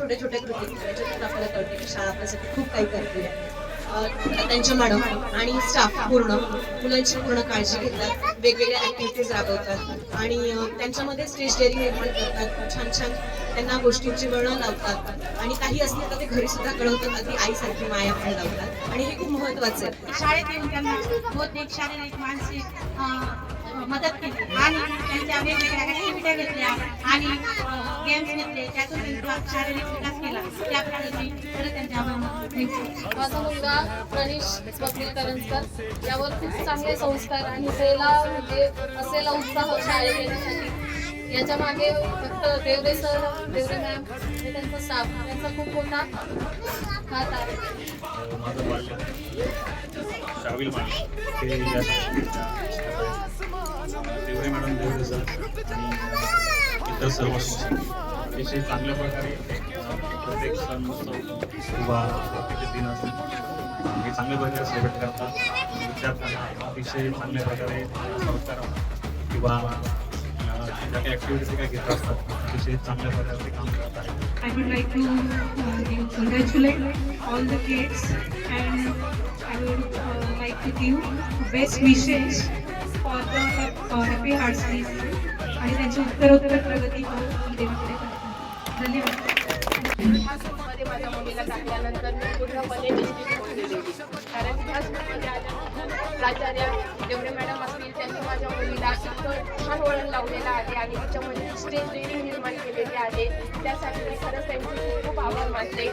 छोट्या छोट्या कृती त्याच्यातून आपल्याला कळते की शाळा आपल्यासाठी खूप काही करते. त्यांच्या मॅडम आणि स्टाफ पूर्ण मुलांची पूर्ण काळजी घेतात, वेगवेगळ्या ऍक्टिव्हिटीज राबवतात आणि त्यांच्यामध्ये स्टेज डेअरिंग निर्माण करतात. छान छान त्यांना गोष्टींची वळण लावतात आणि काही असले तर ते घरी सुद्धा कळवतात. अगदी आईसारखी माया पण लावतात आणि हे खूप महत्वाचं आहे. शाळेत येऊन त्यांना बौद्धिक, शारीरिक, मानसिक मदत केली आणि त्यांच्या वेगवेगळ्या ऍक्टिव्हिट्या घेतल्या आणि गेम्स घेतले, त्यातून त्यांचा शारीरिक विकास केला. त्याप्रमाणे खरं त्यांच्या माझा मुलगा प्रनिश स्वप्नील करंजकर यावर खूप चांगले संस्कार आणि त्याला म्हणजे असलेला उत्साह शाळेत येण्यासाठी याच्या मागे फक्त देवरे सर, देवरे मॅम आणि त्यांचा स्टाफ त्यांचा खूप मोठा हात आहे. माझं बाल्य शावील माने ते या शाळेच्या देवरे मॅडम, देवरे सर आणि इतर सर्व शिक्षक अतिशय चांगल्या प्रकारे प्रत्येक सण उत्सव किंवा प्रत्येक दिन असेल हे चांगल्या प्रकारे सेलिब्रेट करतात. विद्यार्थ्यांना अतिशय चांगल्या प्रकारे संस्कार किंवा ज्या काही ॲक्टिव्हिटीज काही घेत असतात अतिशय चांगल्या प्रकारे ते काम करत आहेत. I would like to congratulate all the kids and I would like to give best wishes for the happy hearts आणि त्यांची उत्तरोत्तर प्रगती हो देवाकडे करतात. धन्यवाद. ह्या स्कूलमध्ये माझ्या मुलीला टाकल्यानंतर मी पूर्णपणे निश्चित होऊन गेलेली, कारण ह्या स्कूलमध्ये आल्यानंतर प्राचार्य देवरे मॅडम असतील त्यांनी माझ्या मुलीला इतकं छान वळण लावलेलं आहे आणि तिच्यामध्ये स्टेज डेअरिंग निर्माण केलेली आहे. त्यासाठी मी खरंच त्यांचे खूप खूप आभार मानते.